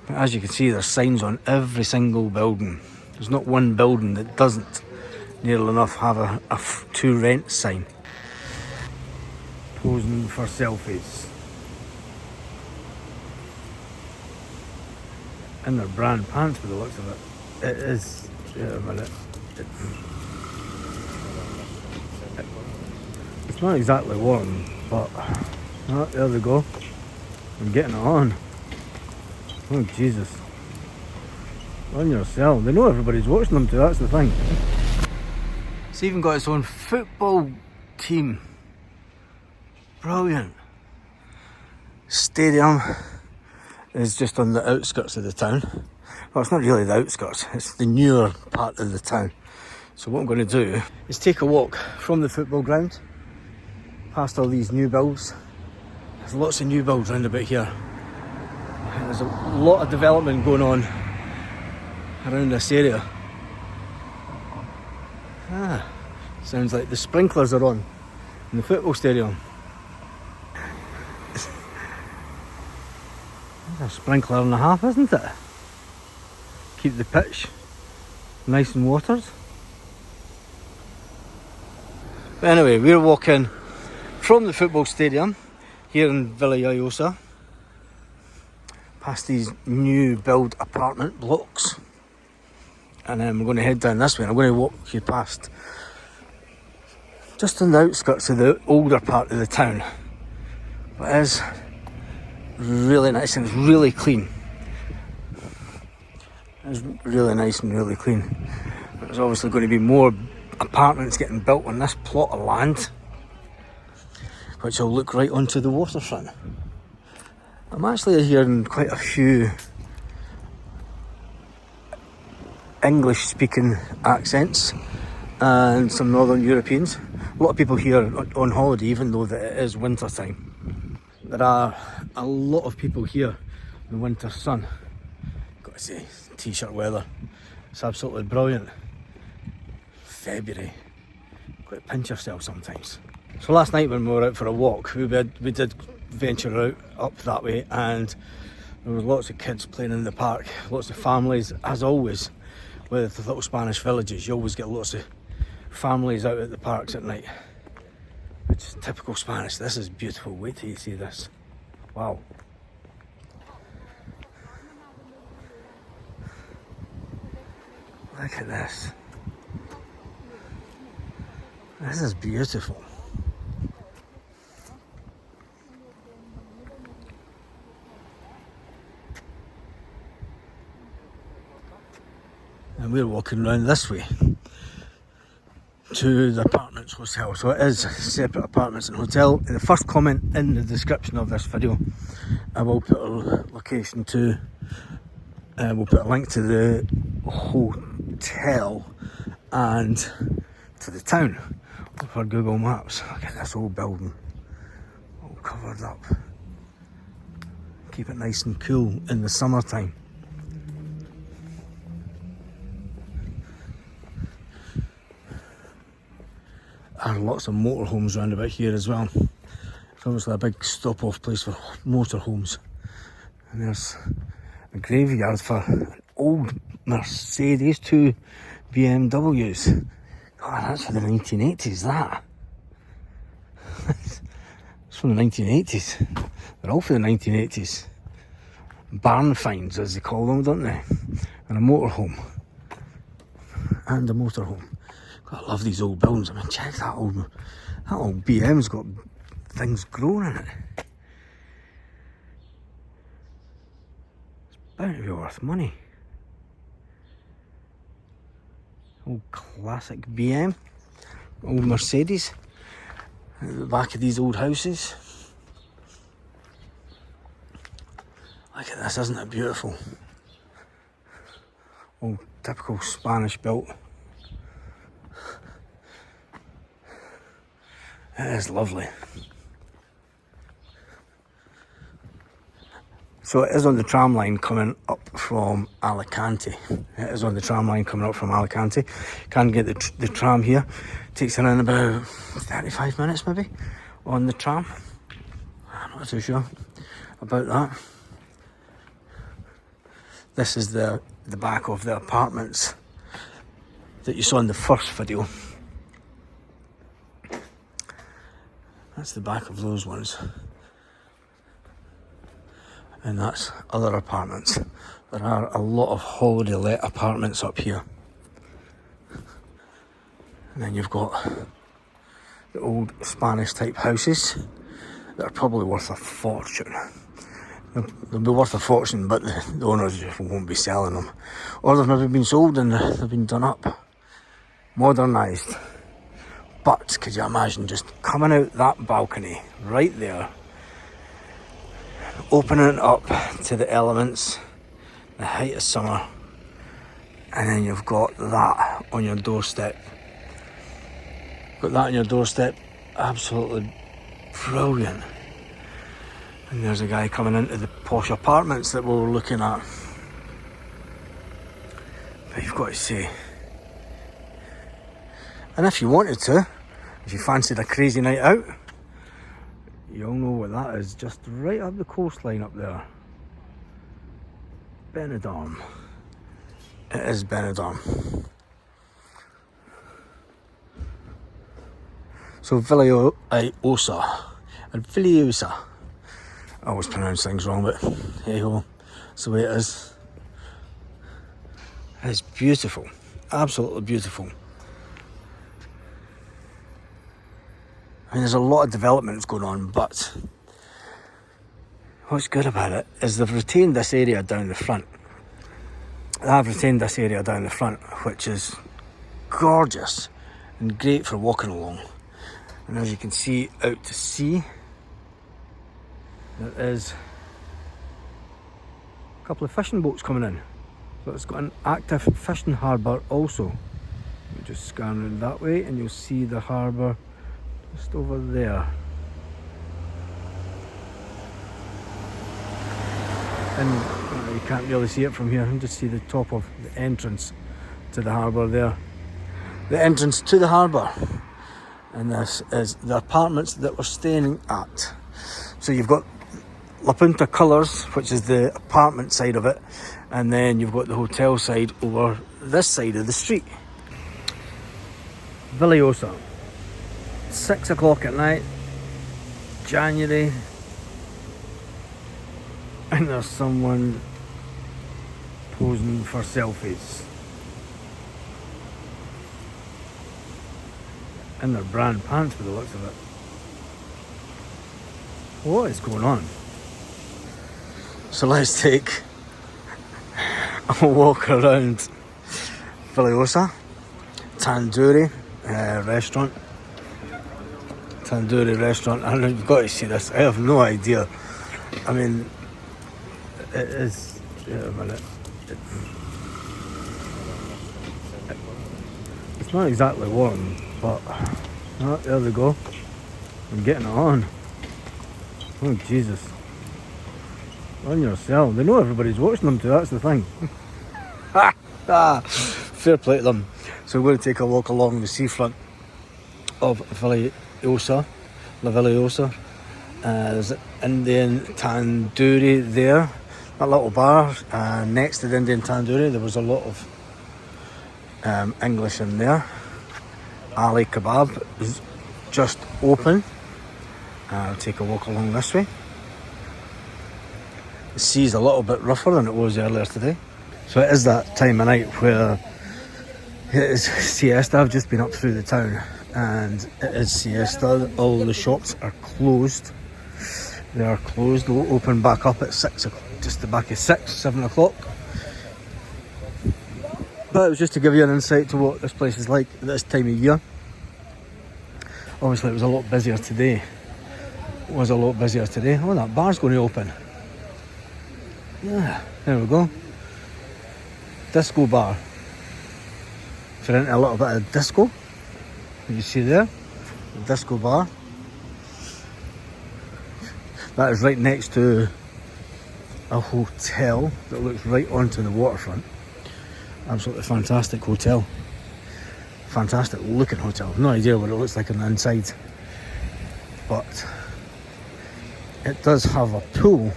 As you can see, there's signs on every single building. There's not one building that doesn't nearly enough have a to rent sign. Posing for selfies. In their brand pants by the looks of it. It is. Wait a minute. It's not exactly warm, but oh, there they go. I'm getting it on. Oh Jesus. On yourself. They know everybody's watching them too, that's the thing. It's even got its own football team. Brilliant. Stadium is just on the outskirts of the town. Well, it's not really the outskirts, it's the newer part of the town. So what I'm going to do is take a walk from the football ground past all these new builds. There's lots of new builds around about here. There's a lot of development going on around this area. Sounds like the sprinklers are on in the football stadium. There's a sprinkler and a half, isn't it? Keep the pitch nice and watered. But anyway, we're walking from the football stadium here in Villajoyosa past these new build apartment blocks, and then we're going to head down this way, and I'm going to walk you past just on the outskirts of the older part of the town. But it is really nice and it's really clean. It's really nice and really clean. There's obviously going to be more apartments getting built on this plot of land, which will look right onto the waterfront. I'm actually hearing quite a few English speaking accents and some Northern Europeans. A lot of people here on holiday, even though that it is winter time. There are a lot of people here in the winter sun. Got to say, t-shirt weather. It's absolutely brilliant. February. Got to pinch yourself sometimes. So last night when we were out for a walk, we did venture out up that way, and there was lots of kids playing in the park, lots of families, as always with little Spanish villages. You always get lots of families out at the parks at night, which is typical Spanish. This is beautiful. Wait till you see this. Wow. Look at this. This is beautiful. And we're walking around this way to the apartments hotel. So it is separate apartments and hotel. In the first comment in the description of this video, I will put a location to, we'll put a link to the hotel and to the town for Google Maps. Look at this old building, all covered up. Keep it nice and cool in the summertime. And lots of motorhomes around about here as well. It's obviously a big stop-off place for motorhomes. And there's a graveyard for an old Mercedes, 2 BMWs. God, that's from the 1980s, that. It's from the 1980s. They're all from the 1980s. Barn finds, as they call them, don't they? And a motorhome. And a motorhome. God, I love these old buildings. I mean, check that old BM's got things growing in it. It's bound to be worth money. Old classic BM, old Mercedes at the back of these old houses. Look at this, isn't it beautiful? Old typical Spanish built. It is lovely. So it is on the tram line coming up from Alicante. It is on the tram line coming up from Alicante. Can get the tram here. Takes around about 35 minutes maybe on the tram. I'm not too sure about that. This is the back of the apartments that you saw in the first video. That's the back of those ones. And that's other apartments. There are a lot of holiday let apartments up here. And then you've got the old Spanish type houses that are probably worth a fortune. They'll be worth a fortune, but the owners just won't be selling them. Or they've maybe been sold and they've been done up, modernised. But could you imagine just coming out that balcony right there, opening it up to the elements, the height of summer, and then you've got that on your doorstep. Got that on your doorstep, absolutely brilliant. And there's a guy coming into the posh apartments that we were looking at. But you've got to see. And if you wanted to, if you fancied a crazy night out, you all know what that is, just right up the coastline up there. Benidorm. It is Benidorm. So Villajoyosa, and Villajoyosa. I always pronounce things wrong, but hey ho, that's the way it is. It's beautiful, absolutely beautiful. I mean, there's a lot of developments going on, but what's good about it is they've retained this area down the front. Which is gorgeous and great for walking along. And as you can see out to sea, there is a couple of fishing boats coming in. So it's got an active fishing harbour also. You just scan around that way and you'll see the harbour just over there. And you can't really see it from here. You can just see the top of the entrance to the harbour there. The entrance to the harbour. And this is the apartments that we're staying at. So you've got La Punta Colours, which is the apartment side of it, and then you've got the hotel side over this side of the street. Villajoyosa, 6 o'clock at night, January, and there's someone posing for selfies. In their brand pants by the looks of it. What is going on? So let's take a walk around Villajoyosa, Tandoori restaurant. Tandoori restaurant, and you've got to see this. I have no idea. I mean, it is. Wait a minute. It's not exactly warm, but oh, there we go. I'm getting it on. Oh Jesus. On yourself. They know everybody's watching them too, that's the thing. Fair play to them. So we're going to take a walk along the seafront of Villajoyosa, La Villajoyosa. There's an Indian tandoori there, that little bar. Next to the Indian tandoori there was a lot of English in there. Ali Kebab is just open. I'll take a walk along this way. The sea's a little bit rougher than it was earlier today. So it is that time of night where it is siesta. I've just been up through the town and it is siesta. All the shops are closed. They are closed. They'll open back up at 6 o'clock, just the back of 6, 7 o'clock. But it was just to give you an insight to what this place is like at this time of year. Obviously it was a lot busier today. Oh, that bar's going to open. Yeah, there we go. Disco bar. If you're into a little bit of disco, you see there, the disco bar. That is right next to a hotel that looks right onto the waterfront. Absolutely fantastic hotel. Fantastic looking hotel. No idea what it looks like on the inside, but it does have a pool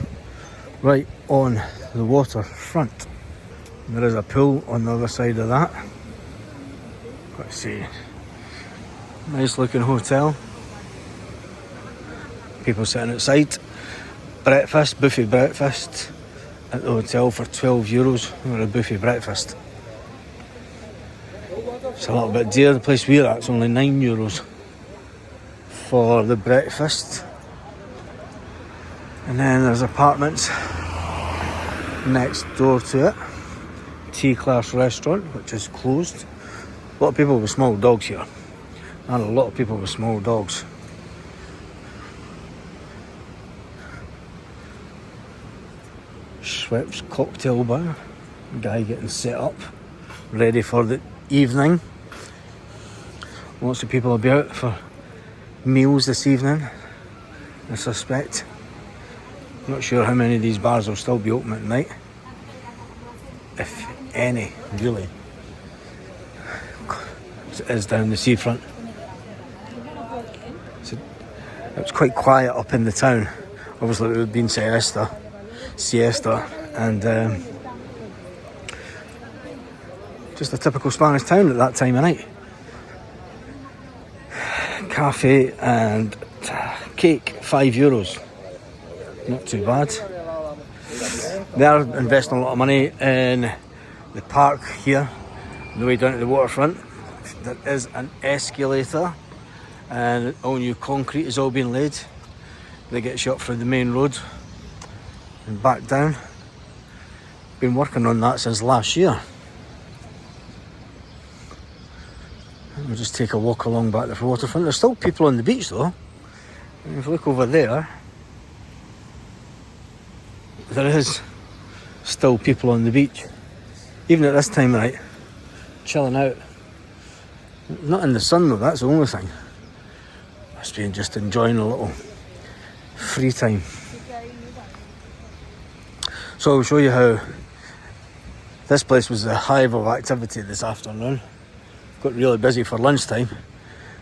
right on the waterfront. There is a pool on the other side of that. Let's see. Nice looking hotel. People sitting outside. Breakfast, buffet breakfast at the hotel for €12 for a buffet breakfast. It's a little bit dear. The place we're at, it's only €9 for the breakfast. And then there's apartments next door to it. T-class restaurant, which is closed. A lot of people with small dogs here. And a lot of people with small dogs. Schweppes cocktail bar. Guy getting set up, ready for the evening. Lots of people will be out for meals this evening, I suspect. Not sure how many of these bars will still be open at night. If any, really. It is down the seafront. So it was quite quiet up in the town. Obviously it would have been siesta, and just a typical Spanish town at that time of night. Cafe and cake, €5. Not too bad. They are investing a lot of money in the park here, on the way down to the waterfront. There is an escalator, and all new concrete is all being laid. They get shot through the main road and back down. Been working on that since last year. We'll just take a walk along back the waterfront. There's still people on the beach though. And if you look over there, there is still people on the beach. Even at this time of night, chilling out. Not in the sun though, that's the only thing. Must be just enjoying a little free time. So I'll show you how this place was a hive of activity this afternoon. Got really busy for lunchtime,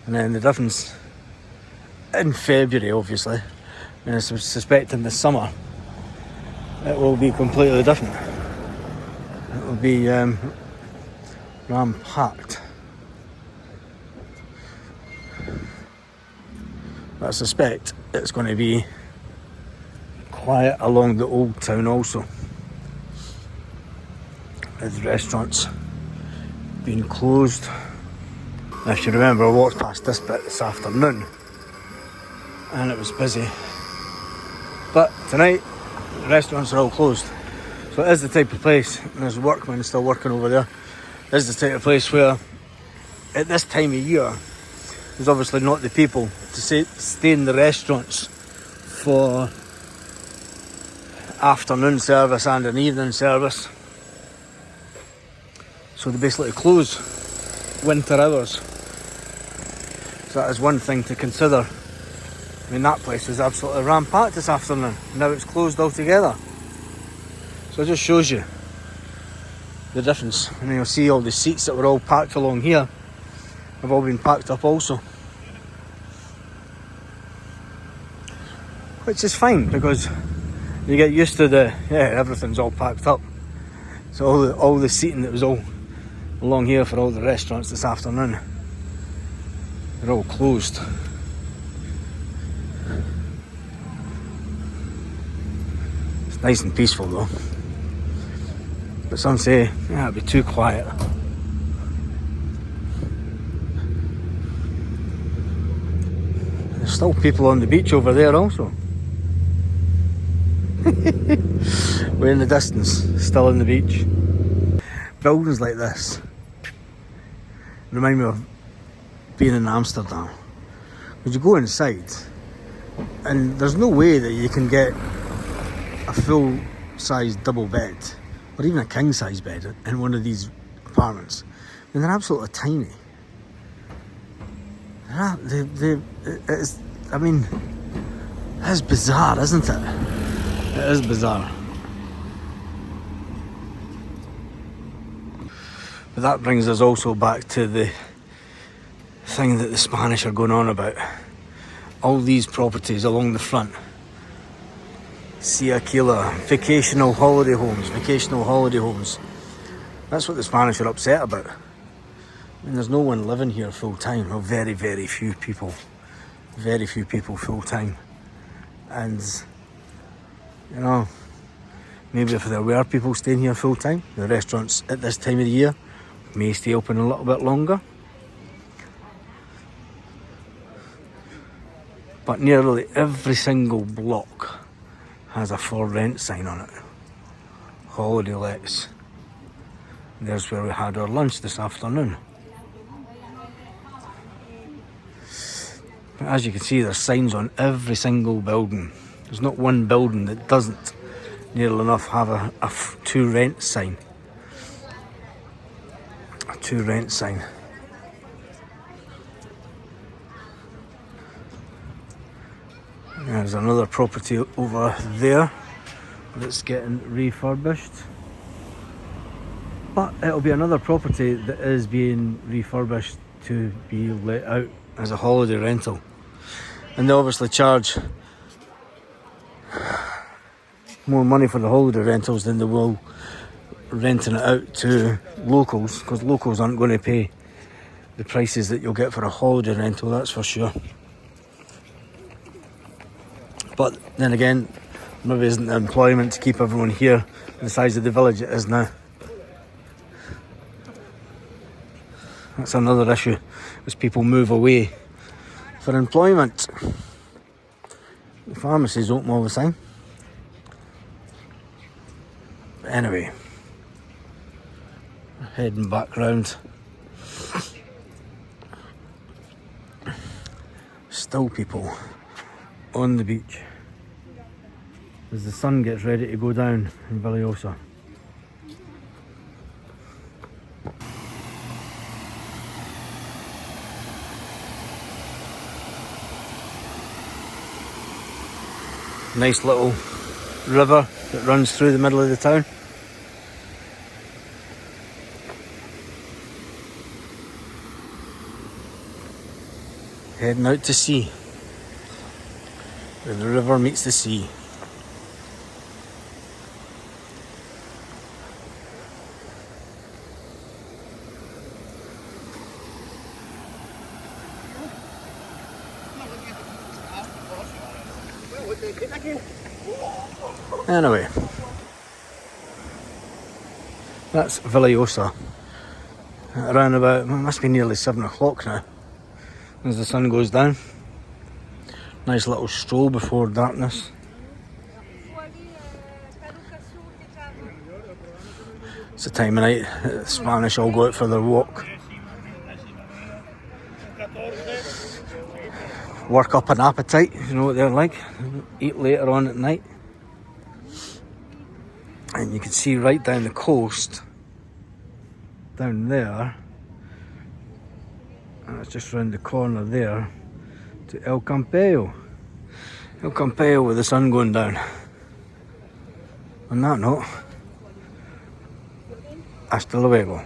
and then the difference in February, obviously, and I suspect in the summer it will be completely different. It will be ram-packed. But I suspect it's going to be quiet along the old town also, with restaurants being closed. If you remember, I walked past this bit this afternoon and it was busy, but tonight the restaurants are all closed. So it is the type of place, and there's workmen still working over there, it is the type of place where at this time of year there's obviously not the people to stay in the restaurants for afternoon service and an evening service. So they basically close winter hours. So that is one thing to consider. I mean, that place was absolutely ram-packed this afternoon. Now it's closed altogether. So it just shows you the difference. And you'll see all the seats that were all packed along here have all been packed up also. Which is fine, because you get used to everything's all packed up. So all the seating that was all along here for all the restaurants this afternoon, they're all closed. It's nice and peaceful though. But some say, it'd be too quiet. There's still people on the beach over there also. Way in the distance, still on the beach. Buildings like this remind me of being in Amsterdam. Because you go inside and there's no way that you can get a full-size double bed or even a king-size bed in one of these apartments. And they're absolutely tiny. It's bizarre, isn't it? It is bizarre. But that brings us also back to the thing that the Spanish are going on about. All these properties along the front. See Aquila, vacational holiday homes. That's what the Spanish are upset about. I mean, there's no one living here full time. Well, very, very few people. Very few people full time. And, you know, maybe if there were people staying here full time, the restaurants at this time of the year may stay open a little bit longer. But nearly every single block has a for rent sign on it. Holiday lets. There's where we had our lunch this afternoon. But as you can see, there's signs on every single building. There's not one building that doesn't nearly enough have a to rent sign. A to rent sign. There's another property over there that's getting refurbished. But it'll be another property that is being refurbished to be let out as a holiday rental. And they obviously charge more money for the holiday rentals than they will renting it out to locals, because locals aren't going to pay the prices that you'll get for a holiday rental, that's for sure. But then again, maybe isn't the employment to keep everyone here the size of the village it is now. That's another issue, as people move away for employment. The pharmacy's open all the time. But anyway, heading back round. Still people on the beach as the sun gets ready to go down in Villajoyosa. Nice little river that runs through the middle of the town. Heading out to sea, where the river meets the sea. Anyway, that's Villajoyosa. Around about, it must be nearly 7 o'clock now, as the sun goes down. Nice little stroll before darkness. It's the time of night the Spanish all go out for their walk. Work up an appetite, you know what they're like. Eat later on at night. And you can see right down the coast, down there, and it's just round the corner there, to El Campello. El Campello with the sun going down. On that note, hasta luego.